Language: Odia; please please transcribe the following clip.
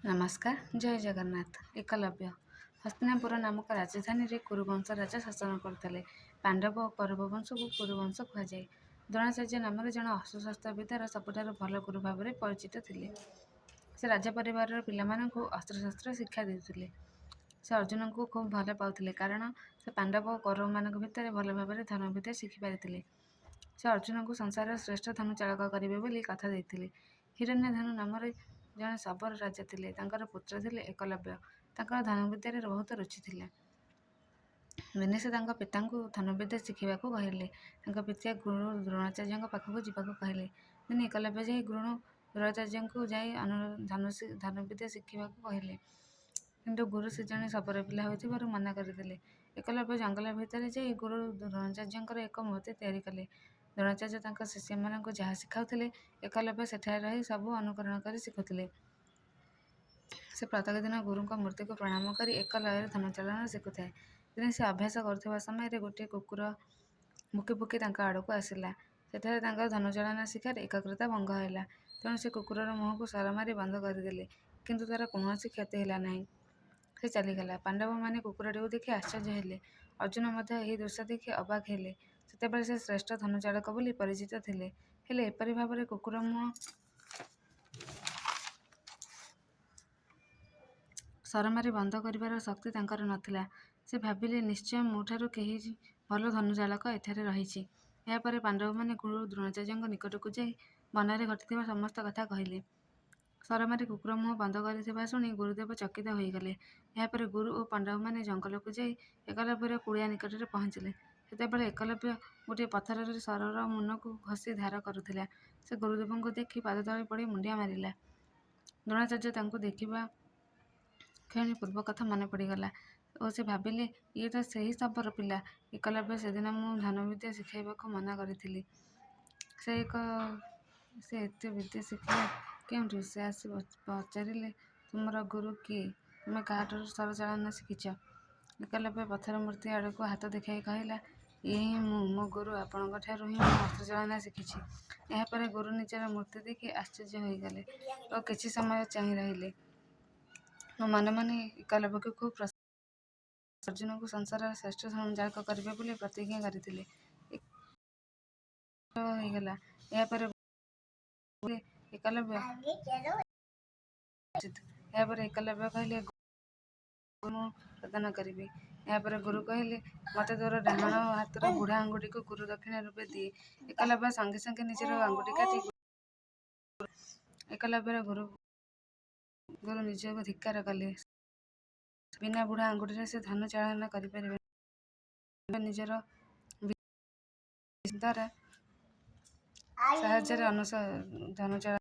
ନମସ୍କାର। ଜୟ ଜଗନ୍ନାଥ। ଏକଲବ୍ୟ ହସ୍ତିନାପୁର ନାମକ ରାଜଧାନୀରେ କୁରୁବଂଶ ରାଜା ଶାସନ କରୁଥିଲେ। ପାଣ୍ଡବ ଓ କୌରବ ବଂଶକୁ କୁରୁବଂଶ କୁହାଯାଏ। ଦ୍ରୋଣାଚାର୍ଯ୍ୟ ନାମରେ ଜଣେ ଅସ୍ତ୍ରଶସ୍ତ୍ର ବିଦ୍ୟାର ସବୁଠାରୁ ଭଲ ଗୁରୁ ଭାବରେ ପରିଚିତ ଥିଲେ। ସେ ରାଜ ପରିବାରର ପିଲାମାନଙ୍କୁ ଅସ୍ତ୍ରଶସ୍ତ୍ର ଶିକ୍ଷା ଦେଉଥିଲେ। ସେ ଅର୍ଜୁନଙ୍କୁ ଖୁବ୍ ଭଲ ପାଉଥିଲେ କାରଣ ସେ ପାଣ୍ଡବ ଓ କୌରବମାନଙ୍କ ଭିତରେ ଭଲ ଭାବରେ ଧନୁର୍ବିଦ୍ୟା ଶିଖିପାରିଥିଲେ। ସେ ଅର୍ଜୁନଙ୍କୁ ସଂସାରର ଶ୍ରେଷ୍ଠ ଧନୁଚାଳକ କରିବେ ବୋଲି କଥା ଦେଇଥିଲେ। ହିରଣ୍ୟଧନୁ ନାମରେ ଜଣେ ଶବର ରାଜା ଥିଲେ। ତାଙ୍କର ପୁତ୍ର ଥିଲେ ଏକଲବ୍ୟ। ତାଙ୍କର ଧନୁର୍ବିଦ୍ୟାରେ ବହୁତ ରୁଚି ଥିଲା। ଦିନେ ସେ ତାଙ୍କ ପିତାଙ୍କୁ ଧନୁର୍ବିଦ୍ୟା ଶିଖିବାକୁ କହିଲେ। ତାଙ୍କ ପିତା ଗୁରୁ ଦ୍ରୋଣାଚାର୍ଯ୍ୟଙ୍କ ପାଖକୁ ଯିବାକୁ କହିଲେ। ଦିନେ ଏକଲବ୍ୟ ଯାଇ ଗୁରୁ ଦ୍ରୋଣାଚାର୍ଯ୍ୟଙ୍କୁ ଯାଇ ଧନୁର୍ବିଦ୍ୟା ଶିଖିବାକୁ କହିଲେ। କିନ୍ତୁ ଗୁରୁ ସେ ଜଣେ ଶବର ପିଲା ହୋଇଥିବାରୁ ମନା କରିଦେଲେ। ଏକଲବ୍ୟ ଜଙ୍ଗଲ ଭିତରେ ଯାଇ ଗୁରୁ ଦ୍ରୋଣାଚାର୍ଯ୍ୟଙ୍କର ଏକ ମୂର୍ତ୍ତି ତିଆରି କଲେ। ଦ୍ରୋଣାଚାର୍ଯ୍ୟ ତାଙ୍କ ଶିଷ୍ୟମାନଙ୍କୁ ଯାହା ଶିଖାଉଥିଲେ ଏକଲବ୍ୟ ସେଠାରେ ରହି ସବୁ ଅନୁକରଣ କରି ଶିଖୁଥିଲେ। ସେ ପ୍ରତ୍ୟେକ ଦିନ ଗୁରୁଙ୍କ ମୂର୍ତ୍ତିକୁ ପ୍ରଣାମ କରି ଏକ ଲୟରେ ଧନୁଚାଳନା ଶିଖୁଥାଏ। ଦିନେ ସେ ଅଭ୍ୟାସ କରୁଥିବା ସମୟରେ ଗୋଟିଏ କୁକୁର ଭୁକି ଭୁକି ତାଙ୍କ ଆଡ଼କୁ ଆସିଲା। ସେଠାରେ ତାଙ୍କର ଧନୁଚାଳନା ଶିକ୍ଷାରେ ଏକାଗ୍ରତା ଭଙ୍ଗ ହେଲା। ତେଣୁ ସେ କୁକୁରର ମୁହଁକୁ ସର ମାରି ବନ୍ଦ କରିଦେଲେ। କିନ୍ତୁ ତାର କୌଣସି କ୍ଷତି ହେଲା ନାହିଁ। ସେ ଚାଲିଗଲା। ପାଣ୍ଡବମାନେ କୁକୁରଟିକୁ ଦେଖି ଆଶ୍ଚର୍ଯ୍ୟ ହେଲେ। ଅର୍ଜୁନ ମଧ୍ୟ ଏହି ଦୃଶ୍ୟ ଦେଖି ଅବାକ୍ ହେଲେ। ସେତେବେଳେ ସେ ଶ୍ରେଷ୍ଠ ଧନୁଚାଳକ ବୋଲି ପରିଚିତ ଥିଲେ। ହେଲେ ଏପରି ଭାବରେ କୁକୁର ମୁହଁ ସରମାରି ବନ୍ଦ କରିବାର ଶକ୍ତି ତାଙ୍କର ନଥିଲା। ସେ ଭାବିଲେ ନିଶ୍ଚୟ ମୋଠାରୁ କେହି ଭଲ ଧନୁଚାଳକ ଏଠାରେ ରହିଛି। ଏହାପରେ ପାଣ୍ଡବମାନେ ଗୁରୁ ଦ୍ରୋଣାଚାର୍ଯ୍ୟଙ୍କ ନିକଟକୁ ଯାଇ ବନରେ ଘଟିଥିବା ସମସ୍ତ କଥା କହିଲେ। ସରମାରି କୁକୁର ମୁହଁ ବନ୍ଦ କରିଥିବା ଶୁଣି ଗୁରୁଦେବ ଚକିତ ହୋଇଗଲେ। ଏହାପରେ ଗୁରୁ ଓ ପାଣ୍ଡବମାନେ ଜଙ୍ଗଲକୁ ଯାଇ ଏକଲବ୍ୟର କୁଡ଼ିଆ ନିକଟରେ ପହଞ୍ଚିଲେ। ସେତେବେଳେ ଏକଲବ୍ୟ ଗୋଟିଏ ପଥରରେ ସରର ମୁନକୁ ଘଷି ଧାର କରୁଥିଲା। ସେ ଗୁରୁଦେବଙ୍କୁ ଦେଖି ପାଦତଳେ ପଡ଼ି ମୁଣ୍ଡିଆ ମାରିଲା। ଦ୍ରୋଣାଚାର୍ଯ୍ୟ ତାଙ୍କୁ ଦେଖିବା କ୍ଷଣି ପୂର୍ବ କଥା ମନେ ପଡ଼ିଗଲା ଓ ସେ ଭାବିଲେ ଇଏ ତ ସେହି ଶବର ପିଲା। ଏକଲବ୍ୟ ସେଦିନ ମୁଁ ଧନୁର୍ବିଦ୍ୟା ଶିଖାଇବାକୁ ମନା କରିଥିଲି। ସେ ଏତେ ବିଦ୍ୟା ଶିଖିଲା କେଉଁଠୁ? ସେ ଆସି ପଚାରିଲେ ତୁମର ଗୁରୁ କିଏ? ତୁମେ କାହାଠାରୁ ସର ଚାଳନା ଶିଖିଛ? ଏକଲବ୍ୟ ପଥର ମୂର୍ତ୍ତି ଆଡ଼କୁ ହାତ ଦେଖାଇ କହିଲା ଇଏ ହିଁ ମୁଁ। ମୋ ଗୁରୁ ଆପଣଙ୍କଠାରୁ ହିଁ ମୁଁ ଅସ୍ତ୍ରଚାଳନା ଶିଖିଛି। ଏହାପରେ ଗୁରୁ ନିଜର ମୂର୍ତ୍ତି ଦେଖି ଆଶ୍ଚର୍ଯ୍ୟ ହୋଇଗଲେ ଓ କିଛି ସମୟ ଚାହିଁ ରହିଲେ ଓ ମନେ ମନେ ଏକଲବ୍ୟକୁ ଖୁବ୍ ଅର୍ଜୁନଙ୍କୁ ସଂସାରର ଶ୍ରେଷ୍ଠ ଧନୁଚାଳକ କରିବେ ବୋଲି ପ୍ରତିଜ୍ଞା କରିଥିଲେ। ହୋଇଗଲା। ଏହାପରେ ଏକଲବ୍ୟ କହିଲେ ମୁଁ ପ୍ରଦାନ କରିବି। ଏହାପରେ ଗୁରୁ କହିଲେ ମୋତେ ତୋର ଡାହାଣ ହାତର ବୁଢ଼ା ଆଙ୍ଗୁଠିକୁ ଗୁରୁ ଦକ୍ଷିଣା ରୂପେ ଦିଏ। ଏକଲବ୍ୟ ସଙ୍ଗେ ସଙ୍ଗେ ନିଜର ଆଙ୍ଗୁଠି କାଟି ଏକଲବ୍ୟର ଗୁରୁ ନିଜକୁ ଧିକ୍କାର କଲେ। ବିନା ବୁଢ଼ା ଆଙ୍ଗୁଠିରେ ସେ ଧନୁ ଚାଳନା କରିପାରିବେ ନିଜର ଦ୍ୱାରା ସାହାଯ୍ୟରେ ଧନୁଚାଳନା